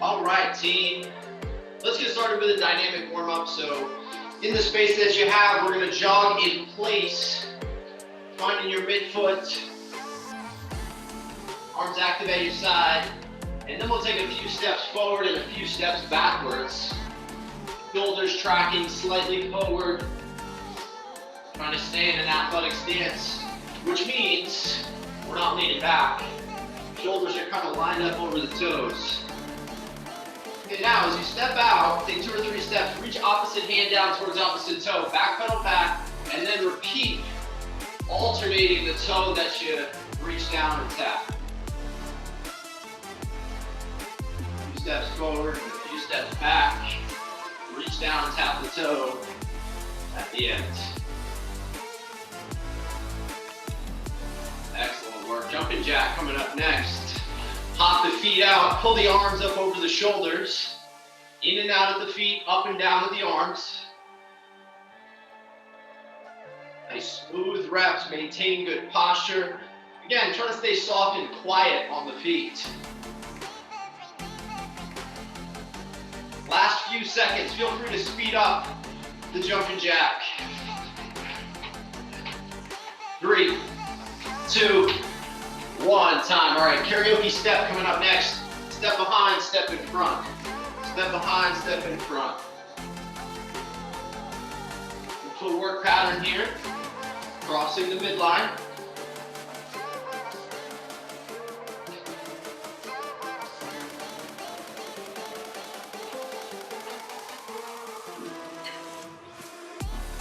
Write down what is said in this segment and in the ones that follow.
All right, team. Let's get started with a dynamic warm-up. So in the space that you have, we're gonna jog in place, finding your midfoot, arms active at your side, and then we'll take a few steps forward and a few steps backwards. Shoulders tracking slightly forward, trying to stay in an athletic stance, which means we're not leaning back. Shoulders are kind of lined up over the toes. Okay, now as you step out, take 2 or 3 steps, reach opposite hand down towards opposite toe, back pedal back, and then repeat, alternating the toe that you reach down and tap. A few steps forward, a few steps back, reach down and tap the toe at the end. Excellent work. Jumping jack coming up next. Hop the feet out, pull the arms up over the shoulders, in and out of the feet, up and down with the arms. Nice smooth reps, maintain good posture. Again, try to stay soft and quiet on the feet. Last few seconds, feel free to speed up the jumping jack. 3, 2, 1, time. All right, karaoke step coming up next. Step behind, step in front. Step behind, step in front. Footwork pattern here. Crossing the midline.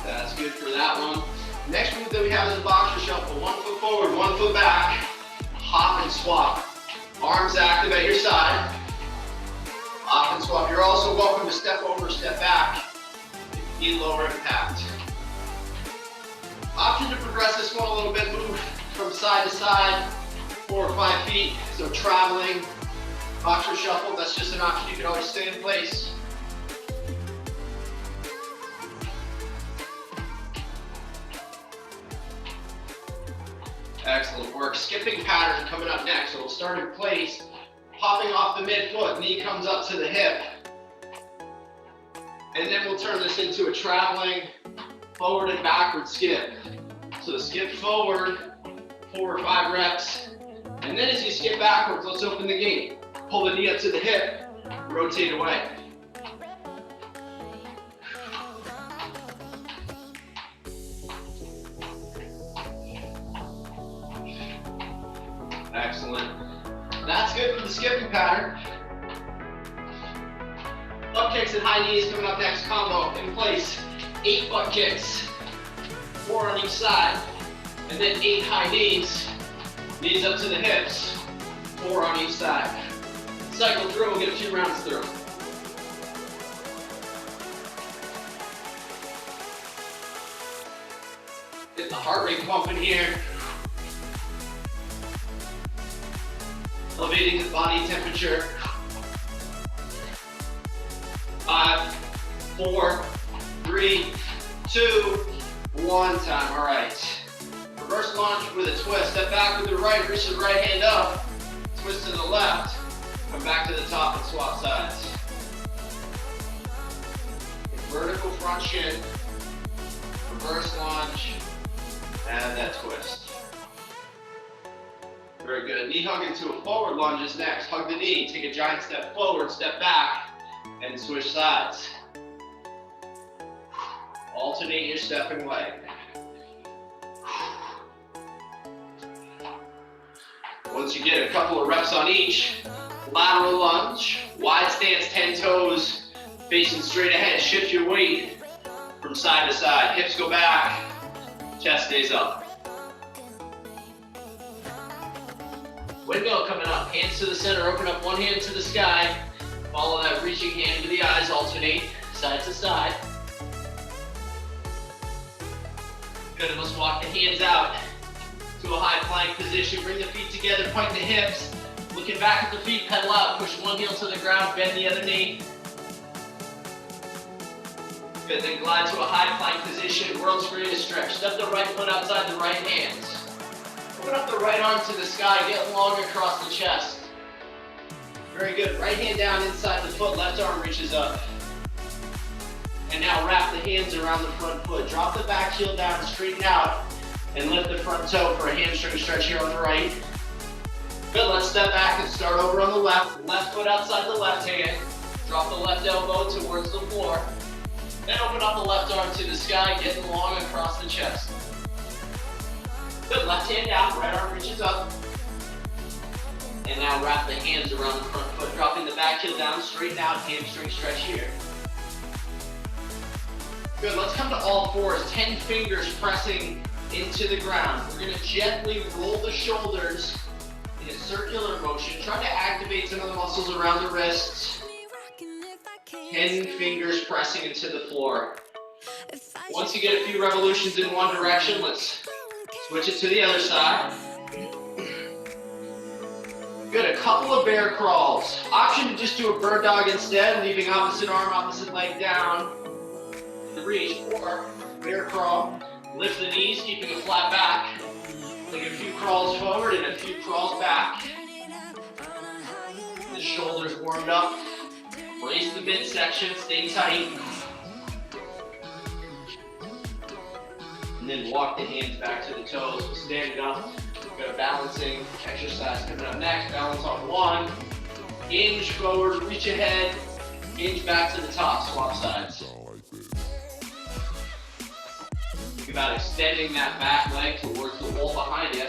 That's good for that one. Next move that we have is a boxer shuffle. 1 foot forward, 1 foot back. Hop and swap. Arms active at your side. Hop and swap. You're also welcome to step over, step back. If you need lower impact. Option to progress this one a little bit. Move from side to side, 4 or 5 feet. So traveling, boxer shuffle, that's just an option. You can always stay in place. Excellent work. Skipping pattern coming up next. So we'll start in place, popping off the midfoot, knee comes up to the hip. And then we'll turn this into a traveling forward and backward skip. So skip forward, 4 or 5 reps. And then as you skip backwards, let's open the gate. Pull the knee up to the hip, rotate away. Excellent. That's good for the skipping pattern. Butt kicks and high knees coming up next. Combo in place. 8 butt kicks, 4 on each side, and then 8 high knees. Knees up to the hips, 4 on each side. Cycle through, we'll get a few rounds through. Get the heart rate pumping here. Elevating the body temperature. 5, 4, 3, 2, 1, time. All right. Reverse lunge with a twist. Step back with the right, reach the right hand up. Twist to the left. Come back to the top and swap sides. Vertical front shin. Reverse lunge. And that twist. Very good. Knee hug into a forward lunge is next. Hug the knee. Take a giant step forward, step back, and switch sides. Alternate your stepping leg. Once you get a couple of reps on each, lateral lunge, wide stance, 10 toes, facing straight ahead. Shift your weight from side to side. Hips go back, chest stays up. Windmill coming up, hands to the center, open up one hand to the sky, follow that reaching hand to the eyes, alternate side to side. Good, and let's walk the hands out to a high plank position, bring the feet together, point the hips, looking back at the feet, pedal out, push one heel to the ground, bend the other knee. Good, then glide to a high plank position, world's greatest stretch. Step the right foot outside the right hand. Open up the right arm to the sky, get long across the chest. Very good. Right hand down inside the foot, left arm reaches up. And now wrap the hands around the front foot. Drop the back heel down, straighten out, and lift the front toe for a hamstring stretch here on the right. Good, let's step back and start over on the left. Left foot outside the left hand. Drop the left elbow towards the floor. Then open up the left arm to the sky, getting long across the chest. Good, left hand down, right arm reaches up. And now wrap the hands around the front foot, dropping the back heel down, straighten out, hamstring stretch here. Good, let's come to all fours, 10 fingers pressing into the ground. We're gonna gently roll the shoulders in a circular motion, try to activate some of the muscles around the wrists. 10 fingers pressing into the floor. Once you get a few revolutions in one direction, let's switch it to the other side. Good, a couple of bear crawls. Option to just do a bird dog instead, leaving opposite arm, opposite leg down. The reach, or bear crawl. Lift the knees, keeping a flat back. Take a few crawls forward and a few crawls back. The shoulders warmed up. Brace the midsection, stay tight. And then walk the hands back to the toes. We'll stand it up. We've got a balancing exercise coming up next. Balance on one. Hinge forward, reach ahead. Hinge back to the top, swap sides. Think about extending that back leg towards the wall behind you.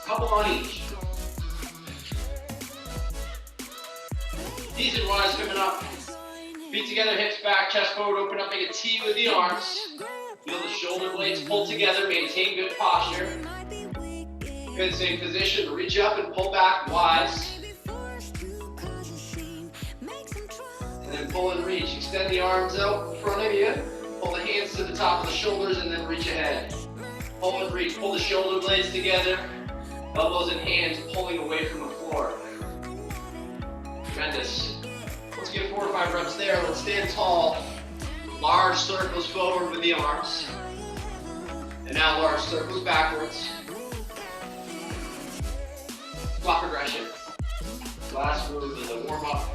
Couple on each. Knees and rise coming up. Feet together, hips back, chest forward, open up, make a T with the arms. Feel the shoulder blades pull together, maintain good posture. Good, same position, reach up and pull back, wise. And then pull and reach. Extend the arms out in front of you. Pull the hands to the top of the shoulders and then reach ahead. Pull and reach, pull the shoulder blades together. Elbows and hands pulling away from the floor. Tremendous. Let's get 4 or 5 reps there. Let's stand tall. Large circles forward with the arms. And now large circles backwards. Squat progression. Last move is a warm up.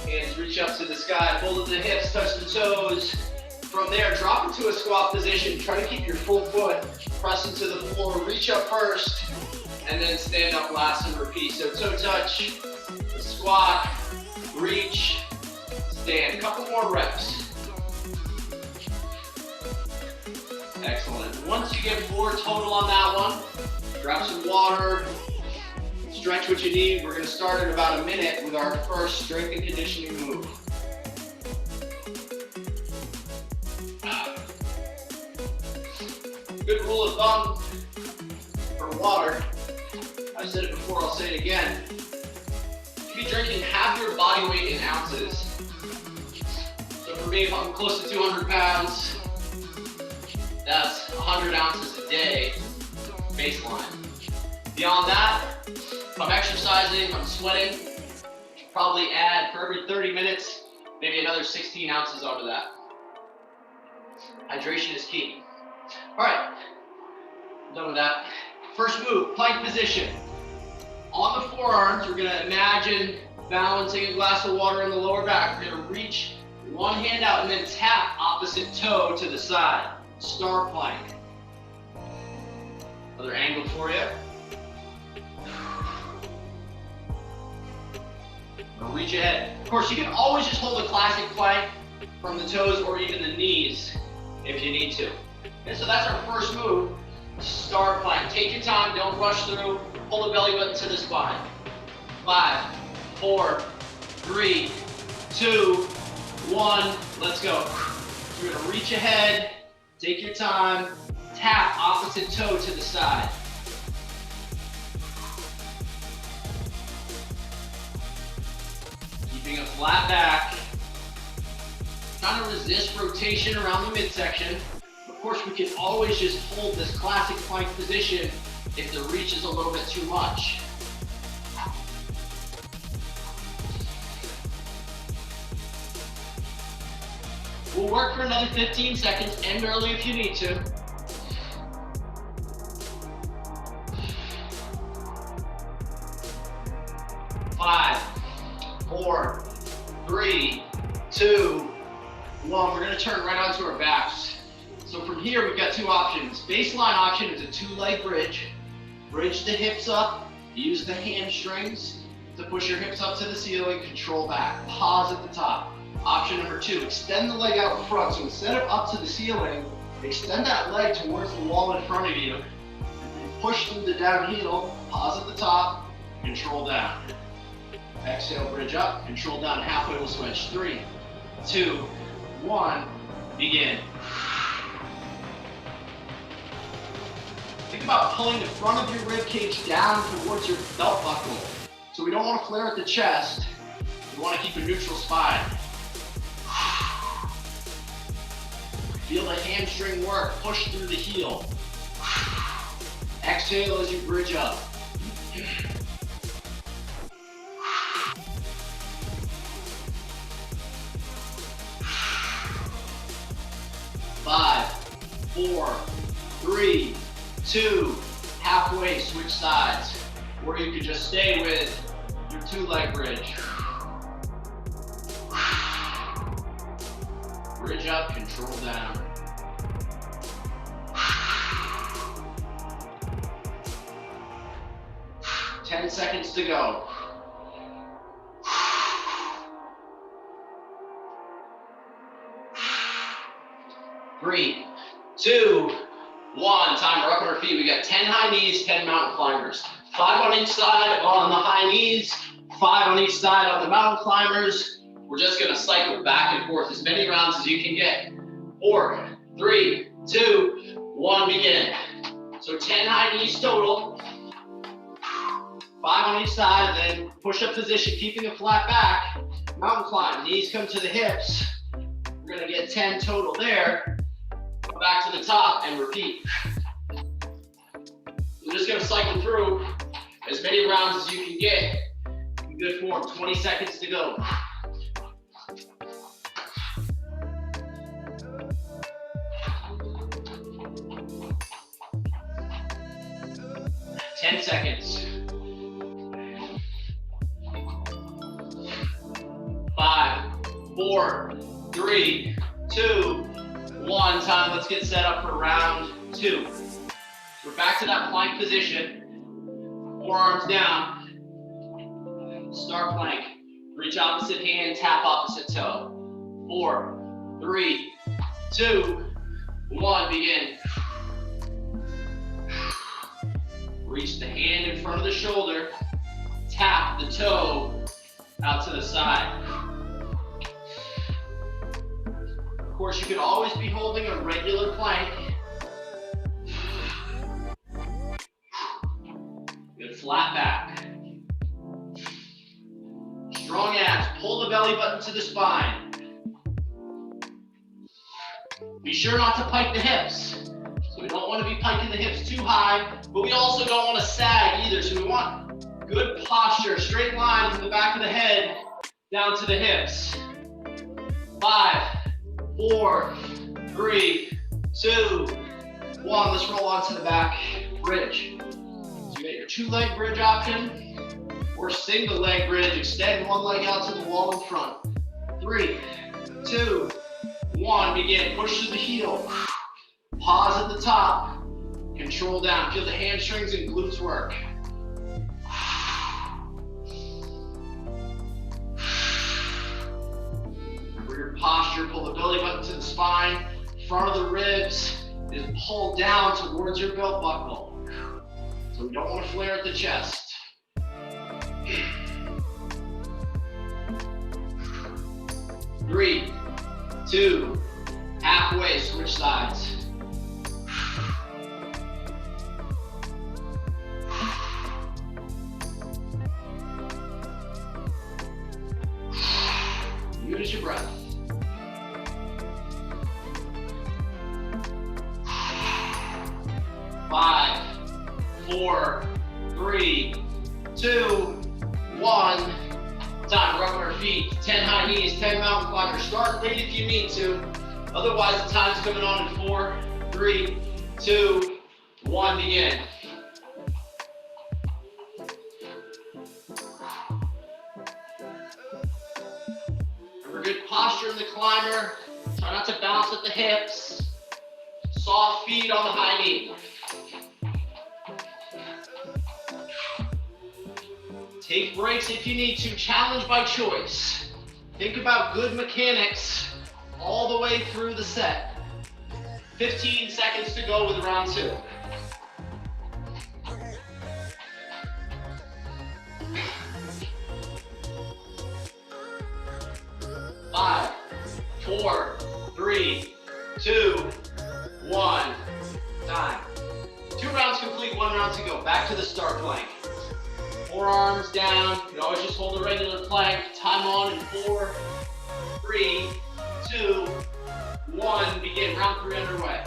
Hands reach up to the sky, pull to the hips, touch the toes. From there, drop into a squat position. Try to keep your full foot pressing to the floor. Reach up first, and then stand up last and repeat. So toe touch, squat, reach, stand. Couple more reps. Excellent. Once you get 4 total on that one, grab some water, stretch what you need. We're going to start in about a minute with our first strength and conditioning move. Good rule of thumb for water. I've said it before, I'll say it again. You should be drinking half your body weight in ounces. So for me, if I'm close to 200 pounds, that's 100 ounces a day, baseline. Beyond that, if I'm exercising, I'm sweating, probably add for every 30 minutes, maybe another 16 ounces onto that. Hydration is key. All right, done with that. First move, plank position. On the forearms, we're gonna imagine balancing a glass of water in the lower back. We're gonna reach one hand out and then tap opposite toe to the side. Star plank. Another angle for you. Reach ahead. Of course, you can always just hold a classic plank from the toes or even the knees if you need to. And so that's our first move, star plank. Take your time, don't rush through. Pull the belly button to the spine. 5, 4, 3, 2, 1, let's go. You're gonna reach ahead, take your time, tap opposite toe to the side. Keeping a flat back. Trying to resist rotation around the midsection. Of course, we can always just hold this classic plank position if the reach is a little bit too much. We'll work for another 15 seconds, end early if you need to. 4, 3, 2, 1. We're gonna turn right onto our backs. So from here, we've got two options. Baseline option is a 2-leg bridge. Bridge the hips up, use the hamstrings to push your hips up to the ceiling, control back. Pause at the top. Option number 2, extend the leg out in front. So instead of up to the ceiling, extend that leg towards the wall in front of you. Push through the down heel, pause at the top, control down. Exhale, bridge up, control down, halfway we'll switch. 3, 2, 1, begin. Think about pulling the front of your rib cage down towards your belt buckle. So we don't want to flare at the chest. We want to keep a neutral spine. Feel the hamstring work, push through the heel. Exhale as you bridge up. 5, 4, 3, 2, halfway, switch sides. Or you could just stay with your 2-leg bridge. Bridge up, control down. Ten seconds to go. Three, 2, 1. Time, we're up on our feet. We got 10 high knees, 10 mountain climbers. 5 on each side on the high knees, 5 on each side on the mountain climbers. We're just gonna cycle back and forth as many rounds as you can get. 4, 3, 2, 1, begin. So 10 high knees total. 5 on each side, and then push-up position, keeping a flat back. Mountain climb, knees come to the hips. We're gonna get 10 total there. Go back to the top and repeat. We're just gonna cycle through as many rounds as you can get. In good form, 20 seconds to go. Ten seconds. 5, 4, 3, 2, 1. Time, let's get set up for round 2. We're back to that plank position. Forearms down. Start plank. Reach opposite hand, tap opposite toe. 4, 3, 2, 1, begin. Reach the hand in front of the shoulder. Tap the toe out to the side. Of course, you could always be holding a regular plank. Good flat back. Strong abs. Pull the belly button to the spine. Be sure not to pike the hips. So we don't want to be piking the hips too high, but we also don't want to sag either. So we want good posture, straight line from the back of the head down to the hips. 5, 4, 3, 2, 1. Let's roll onto the back bridge. So you got your 2-leg bridge option or single leg bridge. Extend one leg out to the wall in front. 3, 2, 1. Begin. Push through the heel. Pause at the top. Control down. Feel the hamstrings and glutes work. Remember your posture. Pull the belly button to the spine. Front of the ribs is pulled down towards your belt buckle. So we don't want to flare at the chest. 3, 2, halfway, switch sides. Use your breath. 5, 4, 3, 2, 1. Time, we're up on our feet. 10 high knees, 10 mountain climbers. Start late if you need to. Otherwise, the time's coming on in 4, 3, 2, 1, begin. in the climber. Try not to bounce at the hips. Soft feet on the high knee. Take breaks if you need to. Challenge by choice. Think about good mechanics all the way through the set. 15 seconds to go with round 2. 5, 4, 3, 2, 1. Time. 2 rounds complete, 1 round to go. Back to the start plank. Forearms down. You can always just hold a regular plank. Time on in 4, 3, 2, 1. Begin. Round 3 underway.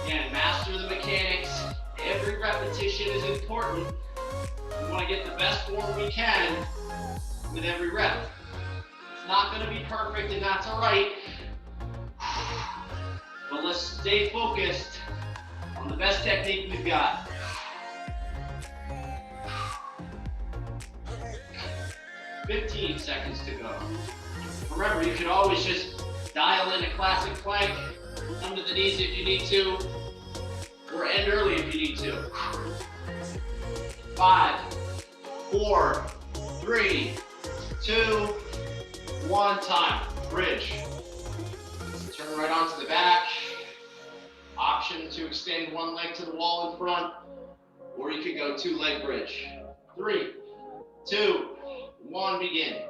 Again, master the mechanics. Every repetition is important. We want to get the best form we can with every rep. It's not going to be perfect, and that's all right. But let's stay focused on the best technique we've got. "15 seconds to go. Remember, you can always just dial in a classic plank, come to the knees if you need to, or end early if you need to. 5, 4, 3, 2, 1. Time. Bridge. Turn right onto the back. Option to extend one leg to the wall in front, or you could go 2-leg bridge. 3, 2, 1, begin.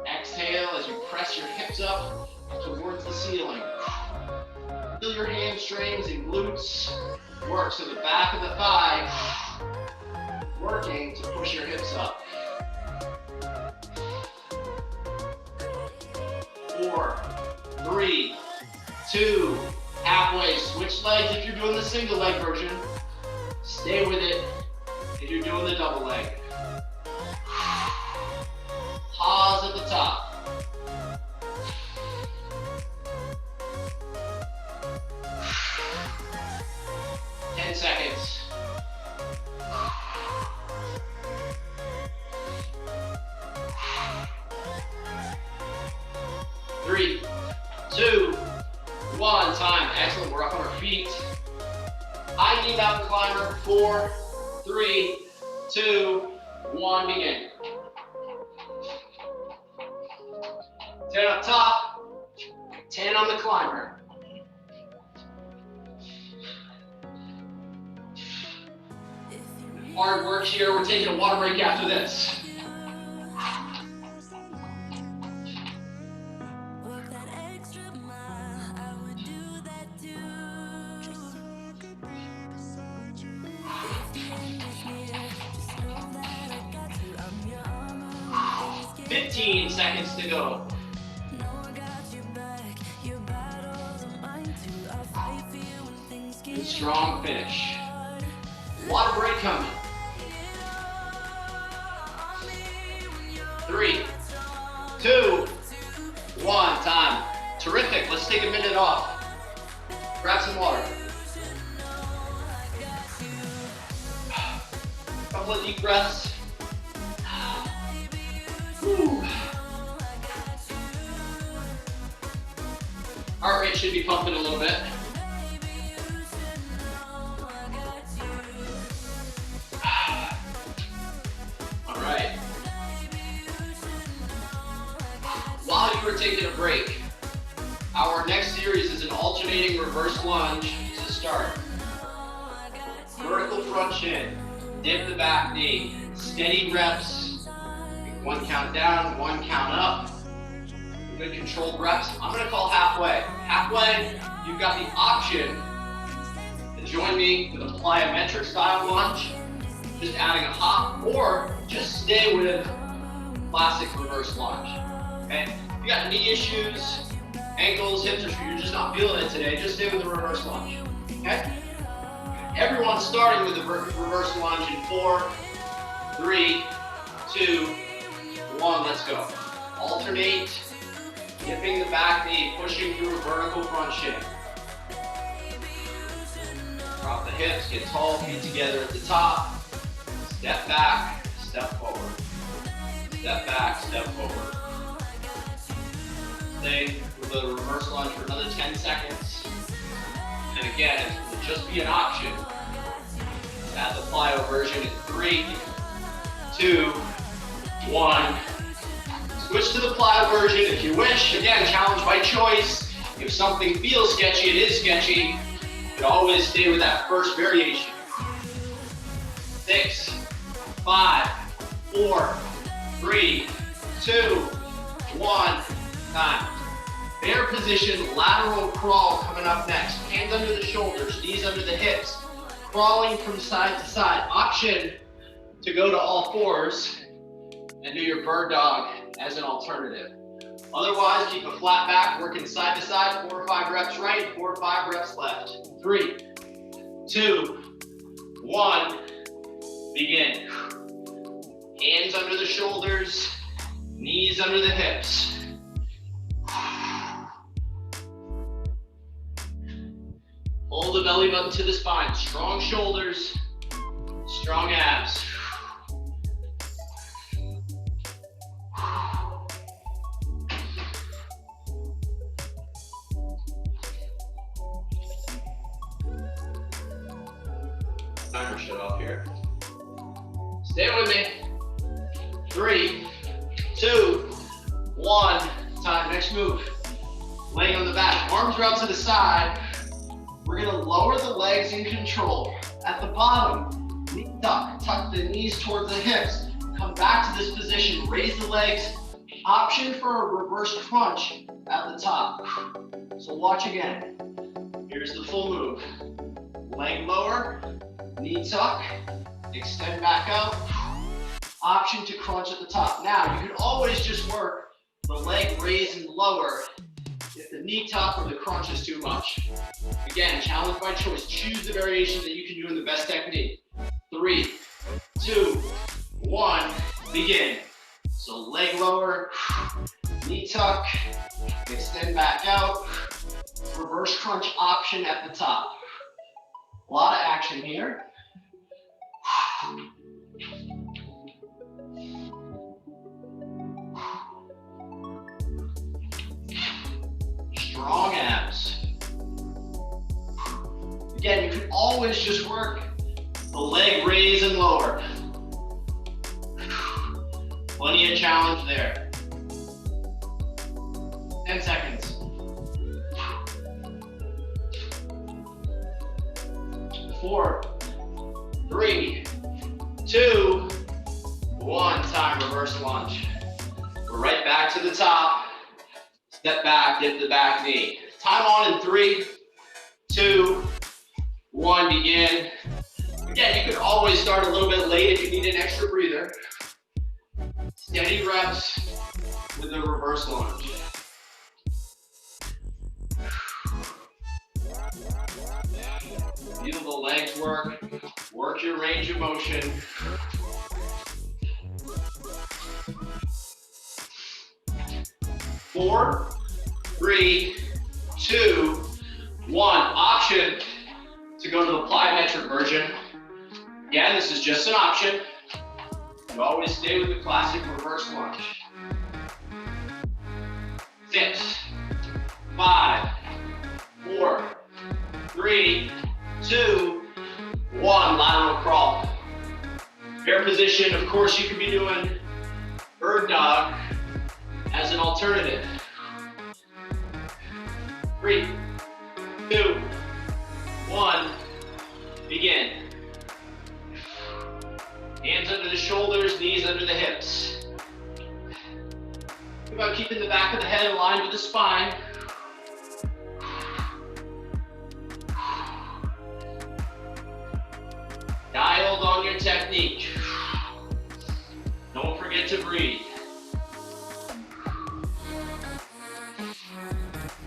Exhale as you press your hips up towards the ceiling. Feel your hamstrings and glutes work, so the back of the thigh working to push your hips up. 4, 3, 2, halfway. Switch legs if you're doing the single leg version. Stay with it if you're doing the double leg. Pause at the top. 10 seconds. 3, 2, 1. Time. Excellent. We're up on our feet. High knee mountain climber. 4, 3, 2, 1. Begin. 10 up top. 10 on the climber. Hard work here. We're taking a water break after this. Seconds to go. Good, strong finish. Water break coming. 3, 2, 1. Time. Terrific. Let's take a minute off. Grab some water. Couple of deep breaths. Whew. Heart rate should be pumping a little bit. All right. While you are taking a break, our next series is an alternating reverse lunge to start. Vertical front shin, dip the back knee, steady reps. 1 count down, 1 count up. Good controlled reps. I'm gonna call halfway. Halfway, you've got the option to join me with a plyometric style lunge, just adding a hop, or just stay with classic reverse lunge. Okay? If you got knee issues, ankles, hips, or you're just not feeling it today, just stay with the reverse lunge. Okay? Everyone's starting with the reverse lunge in 4, 3, 2, 1. Let's go. Alternate. Dipping the back knee, pushing through a vertical front shin. Drop Drop the hips, get tall, feet together at the top. Step back, step forward. Step back, step forward. Stay with the reverse lunge for another 10 seconds. And again, it will just be an option. Add the plyo version in 3, 2, 1. Switch to the plyo version if you wish. Again, challenge by choice. If something feels sketchy, it is sketchy. You can always stay with that first variation. 6, 5, 4, 3, 2, 1. Time. Bear position, lateral crawl coming up next. Hands under the shoulders, knees under the hips. Crawling from side to side. Option to go to all fours and do your bird dog as an alternative. Otherwise, keep a flat back, working side to side, 4 or 5 reps right, 4 or 5 reps left. 3, 2, 1, begin. Hands under the shoulders, knees under the hips. Hold the belly button to the spine. Strong shoulders, strong abs. Timer shut off here. Stay with me. 3, 2, 1. Time. Next move. Laying on the back. Arms are out to the side. We're gonna lower the legs in control. At the bottom, knee tuck. Tuck the knees towards the hips. Come back to this position. Raise the legs. Option for a reverse crunch at the top. So watch again. Here's the full move. Leg lower, knee tuck, extend back out. Option to crunch at the top. Now, you can always just work the leg raise and lower if the knee tuck or the crunch is too much. Again, challenge by choice. Choose the variation that you can do in the best technique. 3, 2, 1, begin. So leg lower, knee tuck, extend back out. Reverse crunch option at the top. A lot of action here. Strong abs. Again, you can always just work the leg raise and lower. Plenty of challenge there. 10 seconds. 4, 3, 2, 1. Time. Reverse lunge. We're right back to the top. Step back, dip the back knee. Time on in 3, 2, 1, begin. Again, you can always start a little bit late if you need an extra breather. Steady reps with the reverse lunge. Feel the legs work. Work your range of motion. Four, 3, 2, 1. Option to go to the plyometric version. Again, this is just an option. You always stay with the classic reverse lunge. 6, 5, 4, 3, 2, 1. Lateral crawl. Bear position, of course, you could be doing bird dog as an alternative. 3, 2, 1, begin. Hands under the shoulders, knees under the hips. Think about keeping the back of the head aligned with the spine. Dialed on your technique. Don't forget to breathe.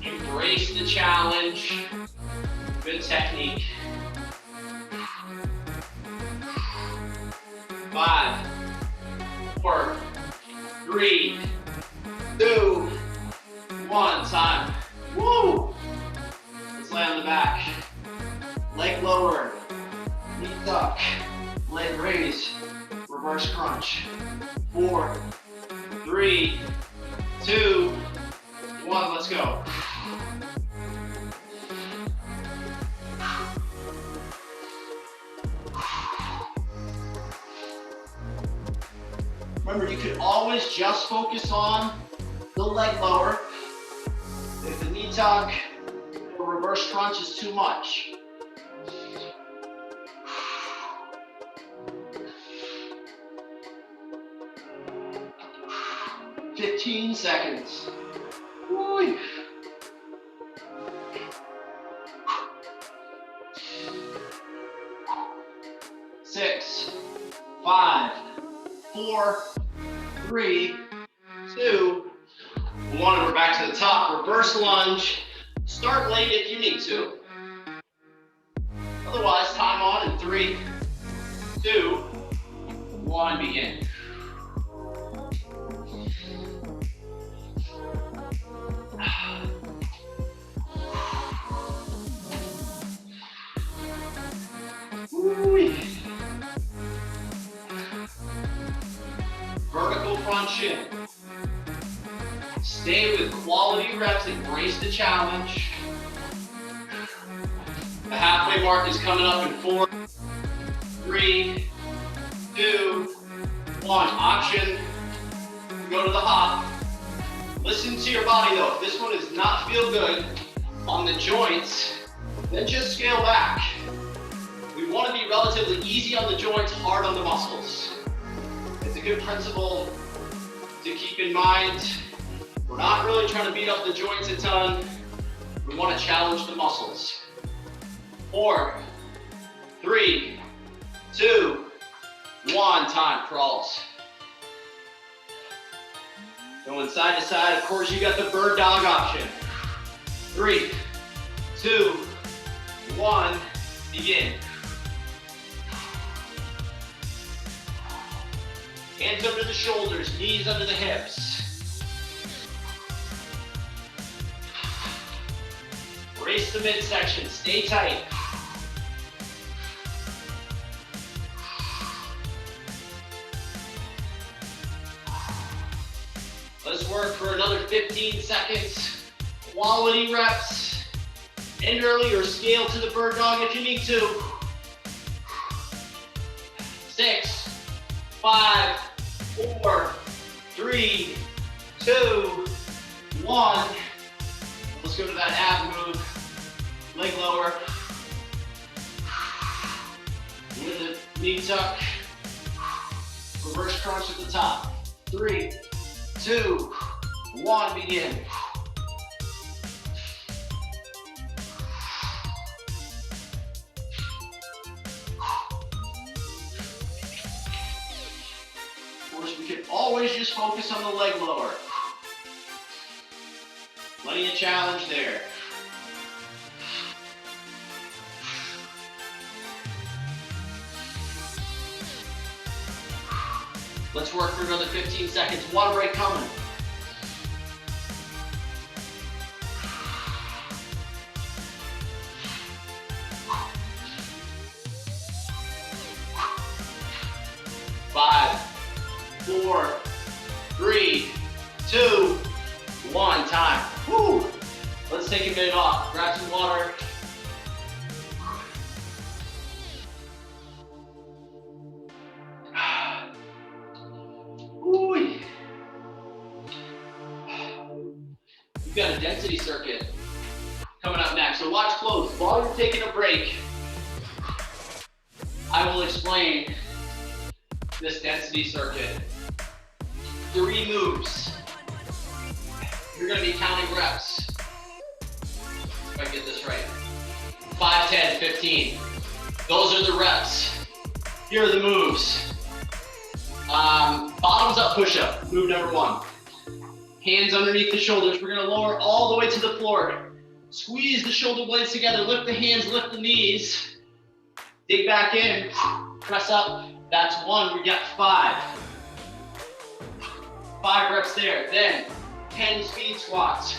Embrace the challenge. Good technique. 5, 4, 3, 2, 1. Time. Woo! Let's lay on the back. Leg lower. knee tuck, leg raise, reverse crunch. 4, 3, 2, 1, let's go. Remember, you can always just focus on the leg lower. If the knee tuck or reverse crunch is too much. 15 seconds. Woo. 6, 5, 4, 3, 2, 1. We're back to the top. Reverse lunge. Start late if you need to. Otherwise, time on in 3, 2, 1, begin. Vertical crunch in. Stay with quality reps, embrace the challenge. The halfway mark is coming up in 4, 3, 2, 1. Option, go to the hop. Listen to your body though. If this one does not feel good on the joints, then just scale back. We want to be relatively easy on the joints, hard on the muscles. It's a good principle to keep in mind. We're not really trying to beat up the joints a ton. We want to challenge the muscles. 4, 3, 2, 1, time, crawls. Going side to side, of course you got the bird dog option. 3, 2, 1, begin. Hands under the shoulders, knees under the hips. Brace the midsection, stay tight. Let's work for another 15 seconds. Quality reps. End early or scale to the bird dog if you need to. 6, 5, 4, 3, 2, 1. Let's go to that ab move. Leg lower. With the knee tuck. Reverse crunch at the top. 3, 2, 1, begin. Of course, we can always just focus on the leg lower. Plenty of challenge there. Let's work for another 15 seconds. Water break coming. Five, 4, 3, 2, 1, time. Woo. Let's take a minute off. Grab some water. We've got a density circuit coming up next, so watch close. While you're taking a break, I will explain this density circuit. 3 moves. You're going to be counting reps. If I get this right. 5, 10, 15. Those are the reps. Here are the moves. Bottoms up push-up, move number 1. Hands underneath the shoulders. We're going to lower all the way to the floor. Squeeze the shoulder blades together. Lift the hands, lift the knees. Dig back in. Press up. That's 1. We got 5. 5 reps there. Then 10 speed squats.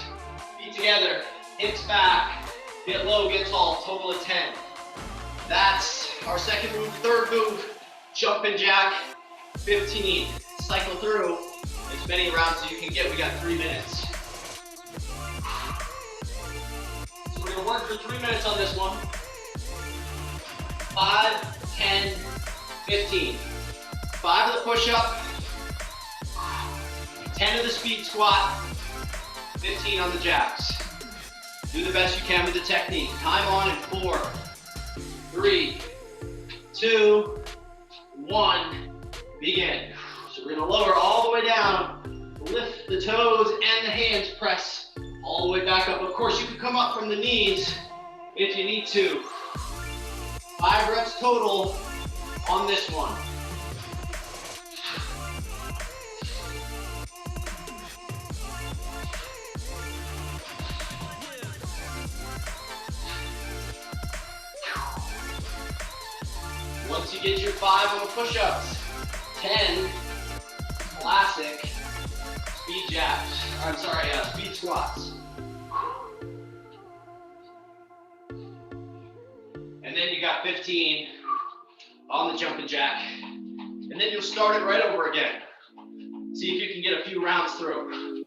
Feet together. Hips back. Get low, get tall. Total of 10. That's our second move. Third move, jumping jack, 15. Cycle through as many rounds as you can get. We got 3 minutes. So we're gonna work for 3 minutes on this one. 5, 10, 15. 5 of the push-up, 10 of the speed squat, 15 on the jacks. Do the best you can with the technique. Time on in 4, 3, 2, 1, begin. So we're gonna lower all the way down, lift the toes and the hands, press all the way back up. Of course, you can come up from the knees if you need to. 5 reps total on this one. Once you get your 5 on the push-ups, 10 classic speed jacks. I'm sorry, speed squats. And then you got 15 on the jumping jack. And then you'll start it right over again. See if you can get a few rounds through.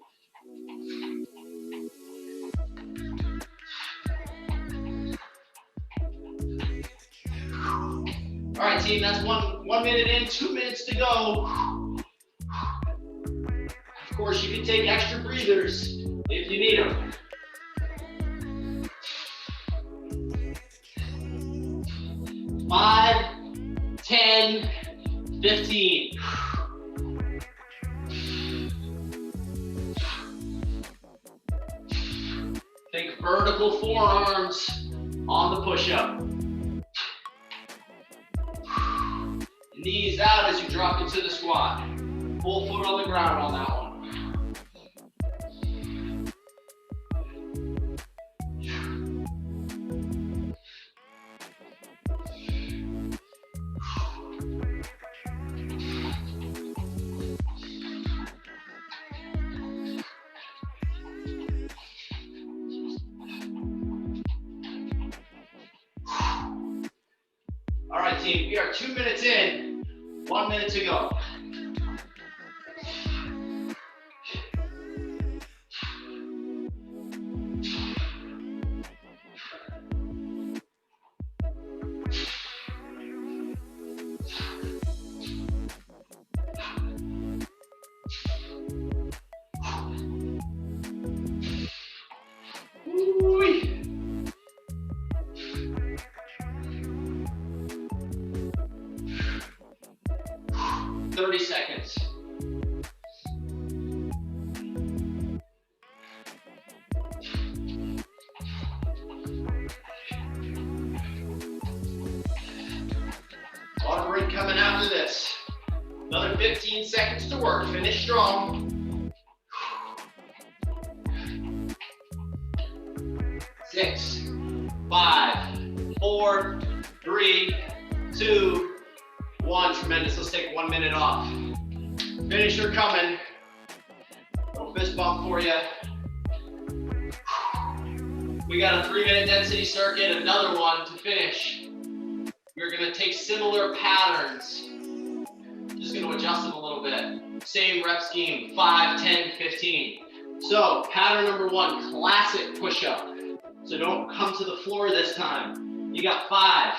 All right, team, that's one minute in, 2 minutes to go. Of course, you can take extra breathers if you need them. 5, 10, 15. Think vertical forearms on the push-up. Knees out as you drop into the squat. Full foot on the ground on that one. All right, team, we are 2 minutes in, 1 minute to go. Woo-wee. 30 seconds. Water break coming after this. Another 15 seconds to work. Finish strong. 6, 5, 4, 3, 2, 1. Tremendous. Let's take 1 minute off. Finisher coming. Little fist bump for you. We got a 3-minute density circuit, another one to finish. We're gonna take similar patterns. Just gonna adjust them a little bit. Same rep scheme, 5, 10, 15. So pattern number 1, classic push-up. So don't come to the floor this time. You got 5.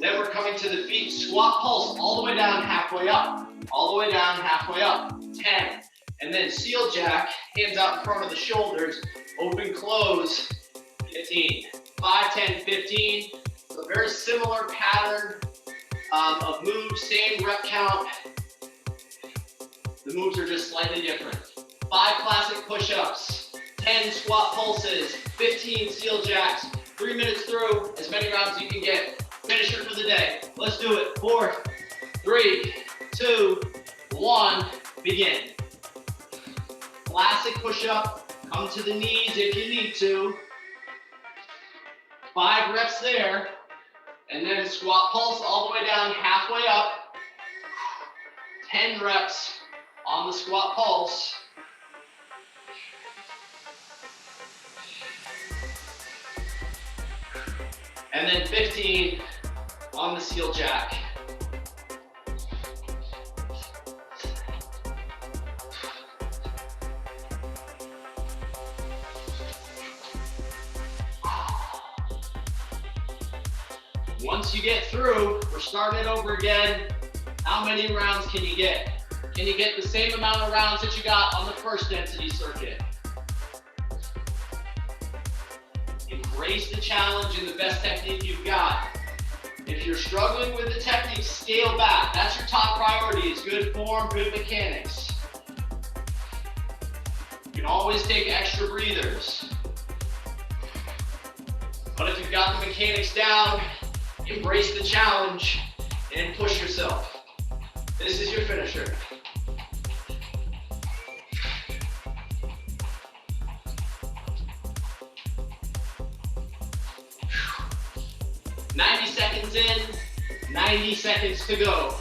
Then we're coming to the feet. Squat pulse all the way down, halfway up. All the way down, halfway up. 10. And then seal jack, hands out in front of the shoulders. Open, close, 15. 5, 10, 15. So very similar pattern of moves, same rep count. The moves are just slightly different. 5 classic push-ups, 10 squat pulses, 15 seal jacks, 3 minutes through, as many rounds as you can get. Finisher for the day. Let's do it. 4, 3, 2, 1, begin. Classic push-up, come to the knees if you need to. 5 reps there, and then squat pulse all the way down, halfway up. 10 reps on the squat pulse. And then 15 on the seal jack. Once you get through, we're starting it over again. How many rounds can you get? Can you get the same amount of rounds that you got on the first density circuit? Embrace the challenge and the best technique you've got. If you're struggling with the technique, scale back. That's your top priority, is good form, good mechanics. You can always take extra breathers. But if you've got the mechanics down, embrace the challenge and push yourself. This is your finisher. "90 seconds in, 90 seconds to go."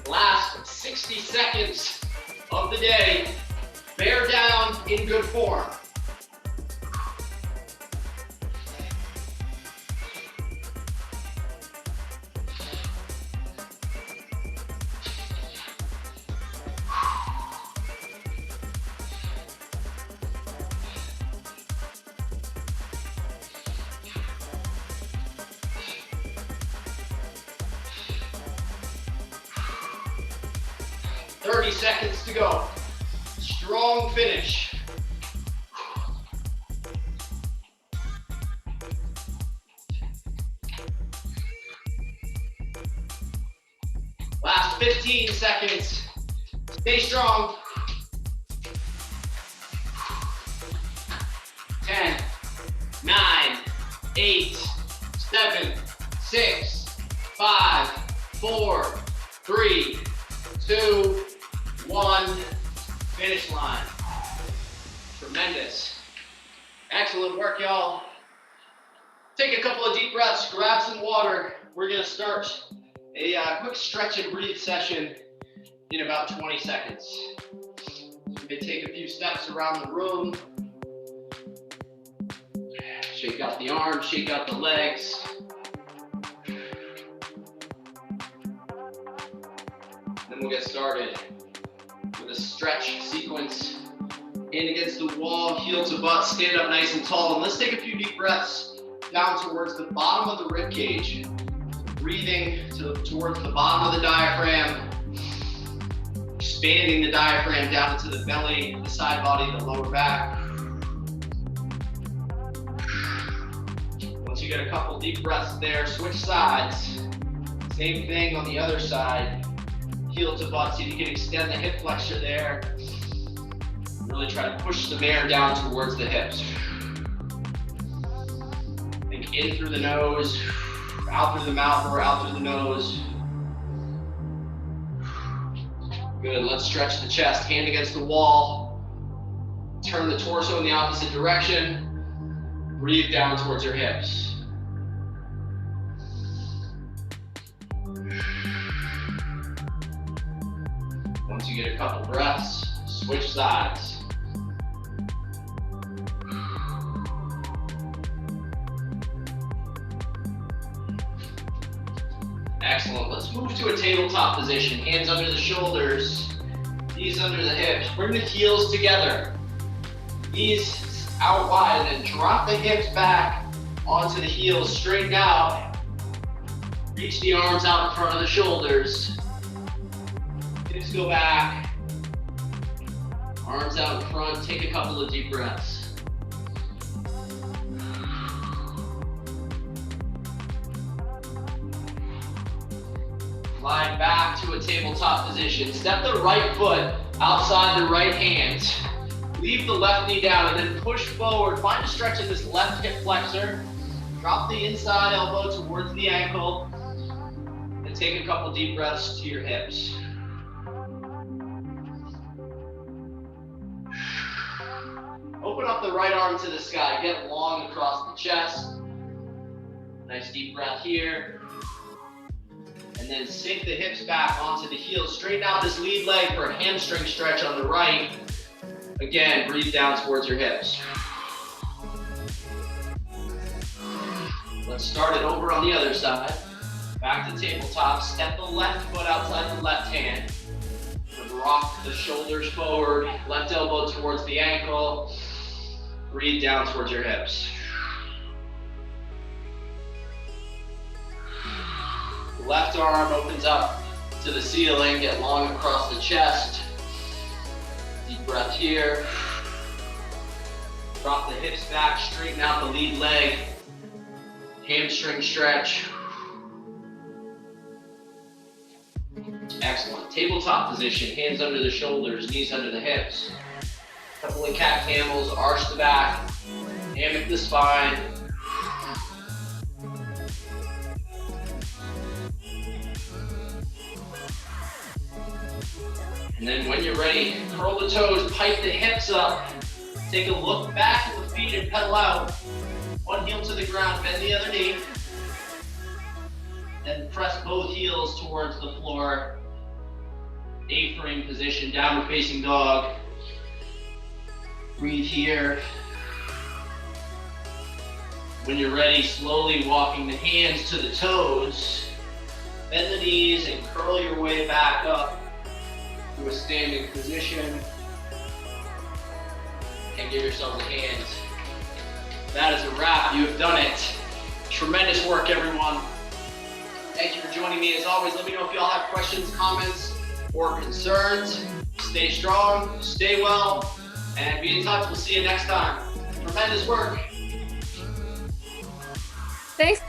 Last 60 seconds of the day. Bear down in good form. Seconds to go. Strong finish. Last 15 seconds. Stay strong. 10, 9, 8, 7, 6, 5, 4, 3, 2, 1, finish line. Tremendous. Excellent work, y'all. Take a couple of deep breaths, grab some water. We're gonna start a quick stretch and breathe session in about 20 seconds. You may take a few steps around the room. Shake out the arms, shake out the legs. Then we'll get started with a stretch sequence. In against the wall, heel to butt, stand up nice and tall. And let's take a few deep breaths down towards the bottom of the rib cage. Breathing towards the bottom of the diaphragm. Expanding the diaphragm down into the belly, the side body, the lower back. Once you get a couple deep breaths there, switch sides. Same thing on the other side. Heel to butt, see if you can extend the hip flexor there. Really try to push the air down towards the hips. Think in through the nose, out through the mouth, or out through the nose. Good, let's stretch the chest, hand against the wall. Turn the torso in the opposite direction. Breathe down towards your hips. Once you get a couple breaths, switch sides. Excellent. Let's move to a tabletop position. Hands under the shoulders, knees under the hips. Bring the heels together. Knees out wide, and then drop the hips back onto the heels. Straighten out. Reach the arms out in front of the shoulders. Hips go back. Arms out in front. Take a couple of deep breaths. Slide back to a tabletop position. Step the right foot outside the right hand. Leave the left knee down and then push forward. Find a stretch in this left hip flexor. Drop the inside elbow towards the ankle. And take a couple deep breaths to your hips. Open up the right arm to the sky. Get long across the chest. Nice deep breath here. And then sink the hips back onto the heels. Straighten out this lead leg for a hamstring stretch on the right. Again, breathe down towards your hips. Let's start it over on the other side. Back to tabletop. Step the left foot outside the left hand. And rock the shoulders forward. Left elbow towards the ankle. Breathe down towards your hips. Left arm opens up to the ceiling. Get long across the chest. Deep breath here. Drop the hips back. Straighten out the lead leg. Hamstring stretch. Excellent. Tabletop position. Hands under the shoulders. Knees under the hips. Couple of cat camels. Arch the back. Hammock the spine. And then when you're ready, curl the toes, pipe the hips up. Take a look back at the feet and pedal out. One heel to the ground, bend the other knee. Then press both heels towards the floor. A-frame position, downward facing dog. Breathe here. When you're ready, slowly walking the hands to the toes. Bend the knees and curl your way back up to a standing position. And give yourselves a hand. That is a wrap. You have done it. Tremendous work, everyone. Thank you for joining me. As always, let me know if you all have questions, comments, or concerns. Stay strong, stay well, and be in touch. We'll see you next time. Tremendous work. Thanks.